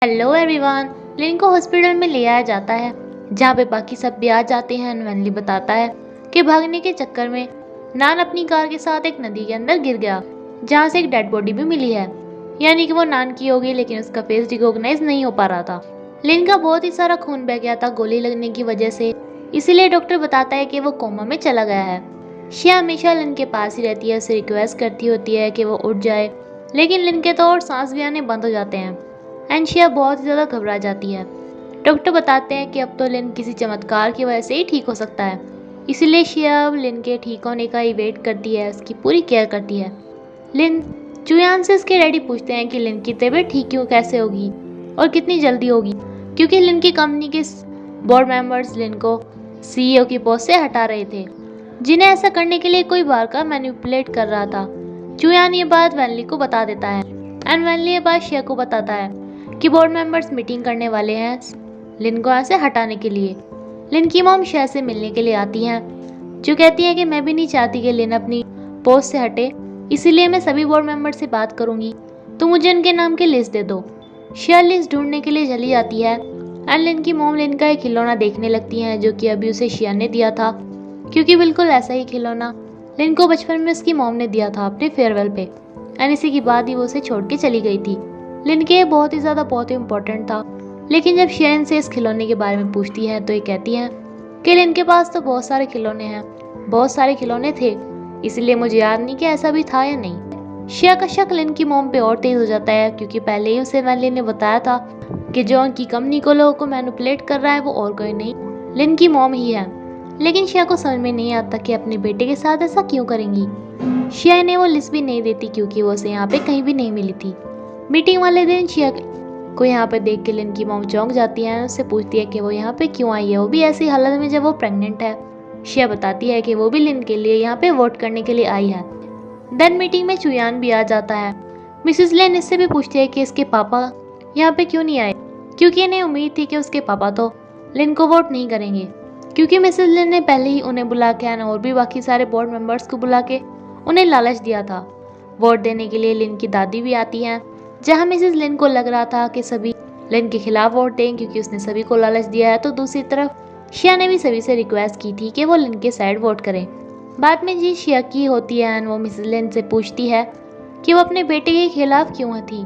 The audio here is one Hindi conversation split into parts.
Hello everyone. लिन को हॉस्पिटल में ले आया जाता है जहाँ पे बाकी सब भी आ जाते हैं। वनली बताता है कि भागने के चक्कर में नान अपनी कार के साथ एक नदी के अंदर गिर गया जहाँ से एक डेड बॉडी भी मिली है। यानी कि वो नान की होगी लेकिन उसका फेस रिकॉग्नाइज नहीं हो पा रहा था। लिन का बहुत ही सारा खून बह गया था गोली लगने की वजह से, इसीलिए डॉक्टर बताता है कि वो कोमा में चला गया है। शिया हमेशा लिन के पास ही रहती है, उसे रिक्वेस्ट करती होती है कि वो उठ जाए, लेकिन लिन के तो और सांस भी आने बंद हो जाते हैं एंड शिया बहुत ही ज़्यादा घबरा जाती है। डॉक्टर बताते हैं कि अब तो लिन किसी चमत्कार की वजह से ही ठीक हो सकता है, इसीलिए शिया अब लिन के ठीक होने का ही वेट करती है, उसकी पूरी केयर करती है। लिन चुयान से उसके डैडी पूछते हैं कि लिन की तबीयत ठीक क्यों कैसे होगी और कितनी जल्दी होगी, क्योंकि लिन की कंपनी के बोर्ड मेंबर्स लिन को सीईओ की पोस्ट से हटा रहे थे, जिन्हें ऐसा करने के लिए कोई बार का मैनिपुलेट कर रहा था। चुयान ये बात वैनली को बता देता है एंड वैनली ये बात शिया को बताता है कि बोर्ड मेंबर्स मीटिंग करने वाले हैं लिन को यहाँ से हटाने के लिए। लिन की मॉम शिया से मिलने के लिए आती हैं, जो कहती है कि मैं भी नहीं चाहती कि लिन अपनी पोस्ट से हटे, इसीलिए मैं सभी बोर्ड मेंबर से बात करूंगी, तो मुझे उनके नाम की लिस्ट दे दो। शिया लिस्ट ढूंढने के लिए चली जाती है एंड लिन की मॉम लिन का एक खिलौना देखने लगती है जो कि अभी उसे शिया ने दिया था, क्योंकि बिल्कुल ऐसा ही खिलौना लिन को बचपन में उसकी मॉम ने दिया था अपने फेयरवेल पे एंड इसी के बाद ही वो उसे छोड़ के चली गई थी। लिन के बहुत ही इम्पोर्टेंट था, लेकिन जब शिया इनसे इस खिलौने के बारे में पूछती है तो ये कहती हैं कि लिन के पास तो बहुत सारे खिलौने हैं, बहुत सारे खिलौने थे, इसलिए मुझे याद नहीं कि ऐसा भी था या नहीं। शिया का शक लिन की मॉम पे और तेज हो जाता है, क्योंकि पहले ही उसे वैनली ने बताया था कि जो उनकी कंपनी को लोगों को मैनिपुलेट कर रहा है वो और कोई नहीं, लिन की मॉम ही है। लेकिन शिया को समझ में नहीं आता कि अपने बेटे के साथ ऐसा क्यों करेंगी। शिया ने वो लिस्ट भी नहीं देती क्योंकि वो उसे यहाँ पे कहीं भी नहीं मिली थी। मीटिंग वाले दिन शिया को यहाँ पे देख के लिन की मॉम चौंक जाती है, उससे पूछती है कि वो यहाँ पे क्यों आई है, वो भी ऐसी हालत में जब वो प्रेग्नेंट है। शिया बताती है कि वो भी लिन के लिए यहाँ पे वोट करने के लिए आई है। देन मीटिंग में चुयान भी आ जाता है। मिसेस लिन इससे भी पूछती है कि इसके पापा यहाँ पे क्यों नहीं आए, क्योंकि इन्हें उम्मीद थी कि उसके पापा तो लिन को वोट नहीं करेंगे, क्योंकि मिसेस लिन ने पहले ही उन्हें बुला के और भी बाकी सारे बोर्ड मेंबर्स को बुला के उन्हें लालच दिया था। वोट देने के लिए लिन की दादी भी आती हैं, जहां मिसेस लिन को लग रहा था कि सभी लिन के खिलाफ वोट दें क्योंकि उसने सभी को लालच दिया है, तो दूसरी तरफ शिया ने भी सभी से रिक्वेस्ट की थी कि वो लिन के साइड वोट करें। बाद में जी शिया की होती है एंड वो मिसेस लिन से पूछती है कि वो अपने बेटे के खिलाफ क्यों थी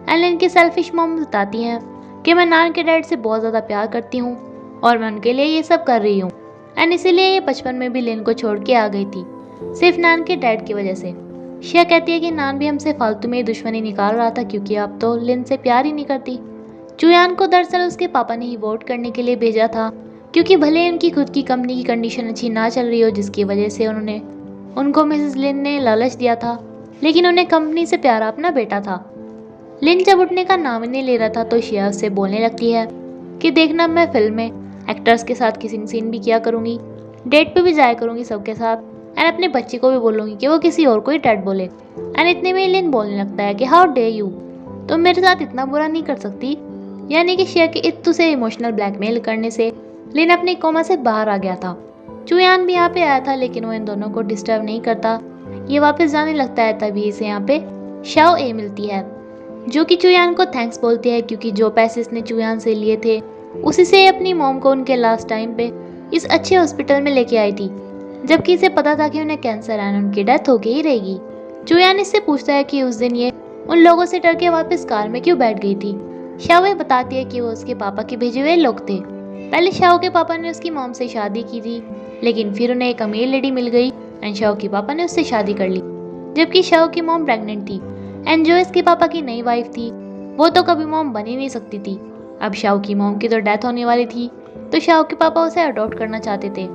एंड लिन की सेल्फिश मॉम बताती हैं कि मैं नान के डैड से बहुत ज़्यादा प्यार करती हूँ और मैं उनके लिए ये सब कर रही हूँ एंड इसीलिए ये बचपन में भी लिन को छोड़ के आ गई थी, सिर्फ नान के डैड की वजह से। शिया कहती है कि नान भी हमसे फालतू में दुश्मनी निकाल रहा था क्योंकि अब तो लिन से प्यार ही नहीं करती। चुयान को दरअसल उसके पापा ने ही वोट करने के लिए भेजा था, क्योंकि भले ही उनकी खुद की कंपनी की कंडीशन अच्छी ना चल रही हो जिसकी वजह से उनको मिसेस लिन ने लालच दिया था, लेकिन उन्हें कंपनी से प्यारा अपना बेटा था। लिन जब उठने का नाम ही नहीं ले रहा था तो शिया उससे बोलने लगती है कि देखना मैं फिल्म में एक्टर्स के साथ किसिंग सीन भी किया करूँगी, डेट पे भी जाया करूँगी सबके साथ एंड अपने बच्चे को भी बोलूँगी कि वो किसी और को ही डैड बोले। एंड इतने में लिन बोलने लगता है कि हाउ डे यू, तुम मेरे साथ इतना बुरा नहीं कर सकती। यानी कि शिया के इत्तू से इमोशनल ब्लैकमेल करने से लिन अपने कोमा से बाहर आ गया था। चुयान भी यहाँ पे आया था लेकिन वो इन दोनों को डिस्टर्ब नहीं करता, ये वापस जाने लगता है। तभी इसे यहाँ पे शाओ ए मिलती है, जो कि चुयान को थैंक्स बोलती है क्योंकि जो पैसे इसने चुयान से लिए थे उसी से अपनी मॉम को उनके लास्ट टाइम पे इस अच्छे हॉस्पिटल में लेके आई थी, जबकि इसे पता था कि उन्हें कैंसर है, उनकी डेथ होके ही रहेगी। चुयान इससे पूछता है कि उस दिन ये उन लोगों से डर के वापस कार में क्यों बैठ गई थी। शाओ बताती है कि वो उसके पापा के भेजे हुए लोग थे। पहले शाओ के पापा ने उसकी मॉम से शादी की थी, लेकिन फिर उन्हें एक अमीर लेडी मिल गई एंड शाओ के पापा ने उससे शादी कर ली, जबकि शाओ की मॉम प्रेग्नेंट थी एंड जो इसके पापा की नई वाइफ थी वो तो कभी मॉम बन ही नहीं सकती थी। अब शाओ की मॉम की तो डेथ होने वाली थी, तो शाओ के पापा उसे अडॉप्ट करना चाहते थे।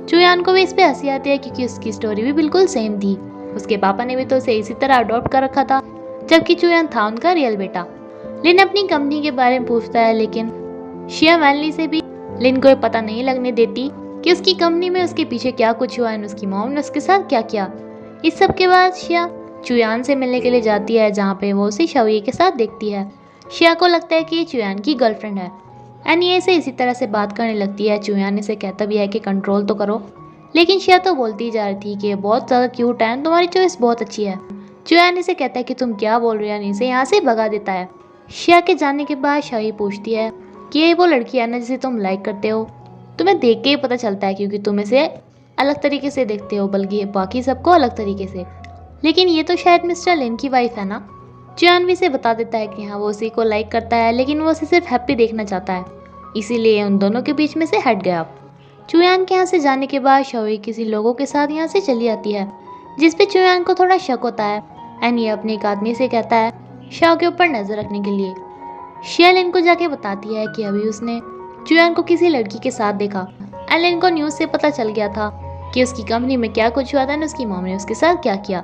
चुयान को भी इस पे हंसी आती है क्योंकि उसकी स्टोरी भी बिल्कुल सेम थी, उसके पापा ने भी तो उसे इसी तरह अडॉप्ट कर रखा था, जबकि चुयान था उनका रियल बेटा। लिन अपनी कंपनी के बारे में पूछता है, लेकिन शिया वैनली से भी लिन को पता नहीं लगने देती कि उसकी कंपनी में उसके पीछे क्या कुछ हुआ है, उसकी मॉम ने उसके साथ क्या किया। इस सब के बाद शिया चुयान से मिलने के लिए जाती है, जहाँ पे वो उसे शाओये के साथ देखती है। शिया को लगता है कि ये चुयान की गर्लफ्रेंड है एंड ये इसे इसी तरह से बात करने लगती है। चुयान इसे कहता भी है कि कंट्रोल तो करो, लेकिन शिया तो बोलती जा रही थी कि बहुत ज़्यादा क्यूट है, तुम्हारी चॉइस बहुत अच्छी है। चुयान इसे कहता है कि तुम क्या बोल रही हो, इसे यहाँ से भगा देता है। शिया के जाने के बाद शाही पूछती है कि ये वो लड़की है ना जिसे तुम लाइक करते हो, तुम्हें देख के ही पता चलता है क्योंकि तुम इसे अलग तरीके से देखते हो, बल्कि बाकी सबको अलग तरीके से। लेकिन ये तो शायद मिस्टर लिन की वाइफ है ना। चुयान भी से बता देता है कि हाँ वो उसी को लाइक करता है, लेकिन वो उसे सिर्फ हैप्पी देखना चाहता है, इसीलिए उन दोनों के बीच में से हट गया। चुयान के यहाँ से जाने के बाद शाओई किसी लोगों के साथ यहाँ से चली आती है, जिसपे चुयान को थोड़ा शक होता है एंड ये अपने एक आदमी से कहता है शाओ के ऊपर नजर रखने के लिए। शिया लिन को जाके बताती है कि अभी उसने चुयान को किसी लड़की के साथ देखा एंड लिन को न्यूज़ से पता चल गया था कि उसकी कंपनी में क्या कुछ हुआ था और उसकी मॉम ने उसके साथ क्या किया।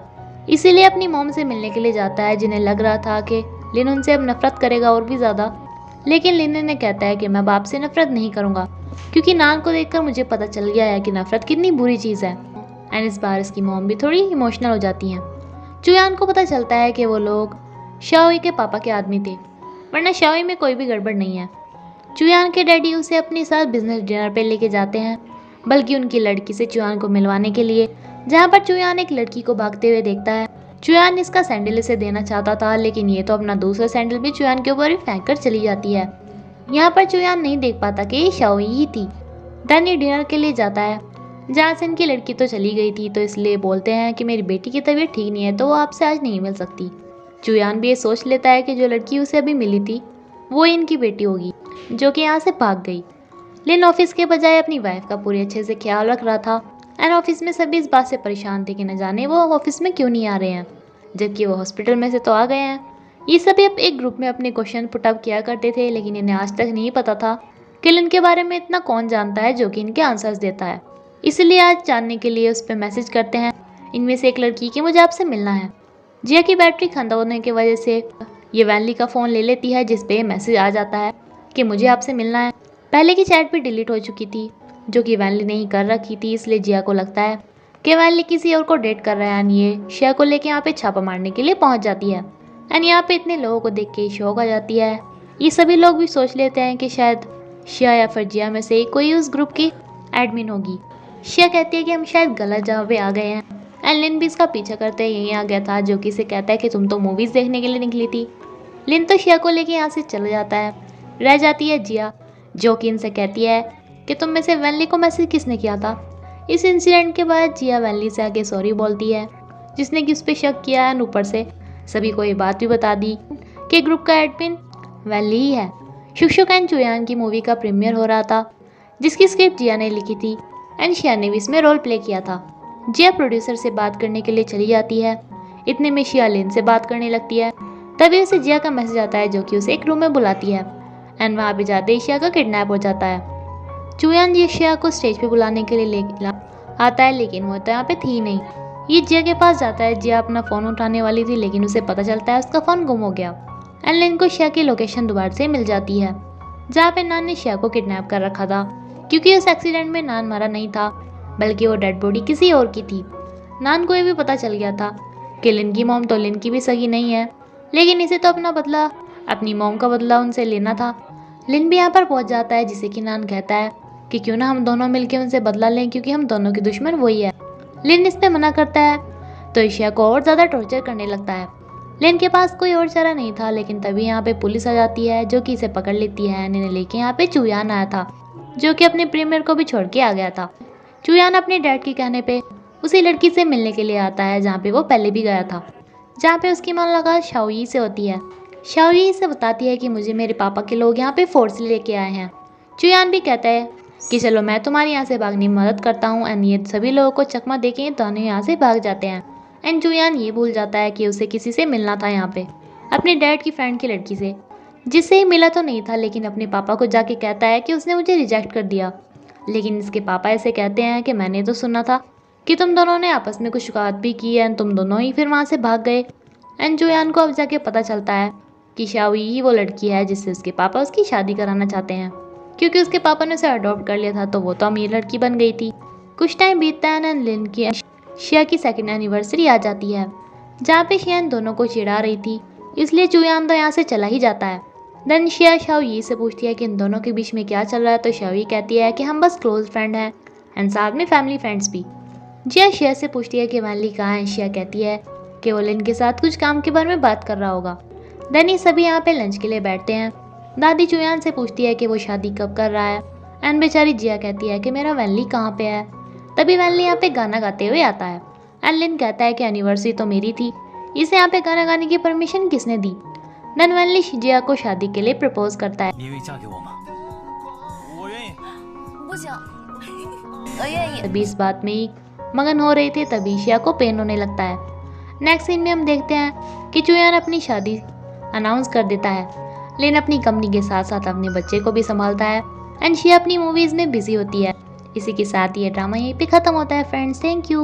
इसीलिए अपनी मॉम से मिलने के लिए जाता है, जिन्हें लग रहा था कि लिन उनसे अब नफरत करेगा और भी ज़्यादा। लेकिन लिन ने कहता है कि मैं बाप से नफरत नहीं करूँगा, क्योंकि नान को देखकर मुझे पता चल गया है कि नफरत कितनी बुरी चीज़ है। एंड इस बार इसकी मॉम भी थोड़ी इमोशनल हो जाती हैं। चुयान को पता चलता है कि वो लोग शाओई के पापा के आदमी थे, वरना शाओई में कोई भी गड़बड़ नहीं है। चुयान के डैडी उसे अपने साथ बिजनेस डिनर पे लेके जाते हैं, बल्कि उनकी लड़की से चुयान को मिलवाने के लिए, जहाँ पर चुयान एक लड़की को भागते हुए देखता है। चुयान इसका सैंडल इसे देना चाहता था, लेकिन ये तो अपना दूसरा सैंडल भी चुयान के ऊपर ही फेंक कर चली जाती है। यहाँ पर चुयान नहीं देख पाता कि ये शाओई ही थी। देन ये डिनर के लिए जाता है, जहाँ से इनकी लड़की तो चली गई थी, तो इसलिए बोलते हैं कि मेरी बेटी की तबीयत ठीक नहीं है तो वो आपसे आज नहीं मिल सकती। चुयान भी ये सोच लेता है कि जो लड़की उसे अभी मिली थी वो इनकी बेटी होगी, जो कि यहाँ से भाग गई। लिन ऑफिस के बजाय अपनी वाइफ का पूरे अच्छे से ख्याल रख रहा था एंड ऑफिस में सभी इस बात से परेशान थे कि न जाने वो ऑफिस में क्यों नहीं आ रहे हैं, जबकि वो हॉस्पिटल में से तो आ गए हैं। ये सभी अब एक ग्रुप में अपने क्वेश्चन पुटअप किया करते थे, लेकिन इन्हें आज तक नहीं पता था कि लिन के बारे में इतना कौन जानता है जो कि इनके आंसर्स देता है। इसलिए आज जानने के लिए उस पर मैसेज करते हैं इनमें से एक लड़की कि मुझे आपसे मिलना है। जिया की बैटरी खत्म होने की वजह से ये वैनली का फ़ोन ले लेती है, जिस पे मैसेज आ जाता है कि मुझे आपसे मिलना है। पहले की चैट भी डिलीट हो चुकी थी, जो कि वैनली नहीं कर रखी थी, इसलिए जिया को लगता है कि वैनली किसी और को डेट कर रहा है। ये शिया को लेके यहाँ पे छापा मारने के लिए पहुँच जाती है एंड यहाँ पे इतने लोगों को देख के शौक आ जाती है। ये सभी लोग भी सोच लेते हैं कि शायद शिया या फिर जिया में से कोई उस ग्रुप की एडमिन होगी। शिया कहती है कि हम शायद गलत जगह पे आ गए हैं एंड लिन भी इसका पीछा करते यहीं आ गया था, जो कि इसे कहता है कि तुम तो मूवीज़ देखने के लिए निकली थी। लिन तो शिया को लेके यहाँ से चला जाता है। रह जाती है जिया, जो कि इनसे कहती है कि तुम में से वैनली को मैसेज किसने किया था। इस इंसिडेंट के बाद जिया वैनली से आके सॉरी बोलती है, जिसने कि उस पर शक किया है। ऊपर से सभी को ये बात भी बता दी कि ग्रुप का एडमिन वैनली ही है। शुक्षुक एंड चुयान की मूवी का प्रीमियर हो रहा था, जिसकी स्क्रिप्ट जिया ने लिखी थी एंड शिया ने भी इसमें रोल प्ले किया था। जिया प्रोड्यूसर से बात करने के लिए चली जाती है। इतने में शिया लिन से बात करने लगती है। तभी उसे जिया का मैसेज आता है, जो कि उसे एक रूम में बुलाती है एंड वहाँ पे जाते ही शिया का किडनैप हो जाता है। चुयान ये शिया को स्टेज पे बुलाने के लिए ले आता है, लेकिन वो तो यहाँ पे थी नहीं। ये जिया के पास जाता है। जिया अपना फ़ोन उठाने वाली थी, लेकिन उसे पता चलता है उसका फ़ोन गुम हो गया एंड लिन को शिया की लोकेशन दोबारा से मिल जाती है, जहाँ पे नान ने शिया को किडनैप कर रखा था, क्योंकि उस एक्सीडेंट में नान मरा नहीं था, बल्कि वो डेड बॉडी किसी और की थी। नान को ये भी पता चल गया था कि लिन की मॉम तो लिन की भी सगी नहीं है, लेकिन इसे तो अपनी मॉम का बदला उनसे लेना था। लिन भी यहाँ पर पहुँच जाता है, जिसे कि नान कहता है कि क्यों ना हम दोनों मिलकर उनसे बदला लें, क्योंकि हम दोनों के दुश्मन वही है। लिन इस पे मना करता है तो ईशिया को और ज़्यादा टॉर्चर करने लगता है। लिन के पास कोई और चारा नहीं था, लेकिन तभी यहाँ पे पुलिस आ जाती है, जो कि इसे पकड़ लेती है। इन्हें लेके यहाँ पे चुयान आया था, जो कि अपने प्रीमियर को भी छोड़ के आ गया था। चुयान अपने डैड के कहने पे उसी लड़की से मिलने के लिए आता है, जहाँ पे वो पहले भी गया था, जहाँ पे उसकी मुलाकात शाओई से होती है। शाओई से बताती है कि मुझे मेरे पापा के लोग यहाँ पे फोर्स लेके आए हैं। चुयान भी कहता है कि चलो मैं तुम्हारी यहाँ से भागने में मदद करता हूँ एंड ये सभी लोगों को चकमा देके दोनों यहाँ से भाग जाते हैं। एंड चुयान ये भूल जाता है कि उसे किसी से मिलना था यहाँ पे, अपने डैड की फ्रेंड की लड़की से, जिससे ही मिला तो नहीं था, लेकिन अपने पापा को जाके कहता है कि उसने मुझे रिजेक्ट कर दिया। लेकिन इसके पापा ऐसे कहते हैं कि मैंने तो सुना था कि तुम दोनों ने आपस में कुछ बात भी की एंड तुम दोनों ही फिर वहाँ से भाग गए। एंड चुयान को अब जाके पता चलता है कि शाओई ही वो लड़की है जिससे उसके पापा उसकी शादी कराना चाहते हैं, क्योंकि उसके पापा ने उसे अडॉप्ट कर लिया था, तो वो तो अमीर लड़की बन गई थी। कुछ टाइम बीतता है एंड लिन की शिया की सेकंड एनिवर्सरी आ जाती है, जहाँ पे शियान दोनों को चिढ़ा रही थी, इसलिए चुयान तो यहाँ से चला ही जाता है। देन शिया शाओई से पूछती है कि इन दोनों के बीच में क्या चल रहा है, तो शाओई कहती है कि हम बस क्लोज फ्रेंड हैं एंड साथ में फैमिली फ्रेंड्स भी। जिया शिया से पूछती है कि वैनली कहाँ है। शिया कहती है कि वो लिन के साथ कुछ काम के बारे में बात कर रहा होगा। देन ये सभी यहाँ पे लंच के लिए बैठते हैं। दादी चुयान से पूछती है कि वो शादी कब कर रहा है एंड बेचारी जिया कहती है कि मेरा वैनली कहाँ पे है। तभी वैनली यहाँ पे गाना गाते हुए आता है एंड लिन कहता है कि एनिवर्सरी तो मेरी थी, इसे यहाँ पे गाना गाने की परमिशन किसने दी। देन वैनली जिया को शादी के लिए प्रपोज करता है। 你愿意嫁给我吗？我愿意。不行，我愿意。 तभी इस बात में ही मगन हो रहे थे तभी शिया को पेन होने लगता है। नेक्स्ट सीन में हम देखते हैं कि चुयान अपनी शादी अनाउंस कर देता है। लिन अपनी कंपनी के साथ साथ अपने बच्चे को भी संभालता है एंड शिया अपनी मूवीज में बिजी होती है। इसी के साथ ये ड्रामा यहीं पे खत्म होता है फ्रेंड्स। Thank you.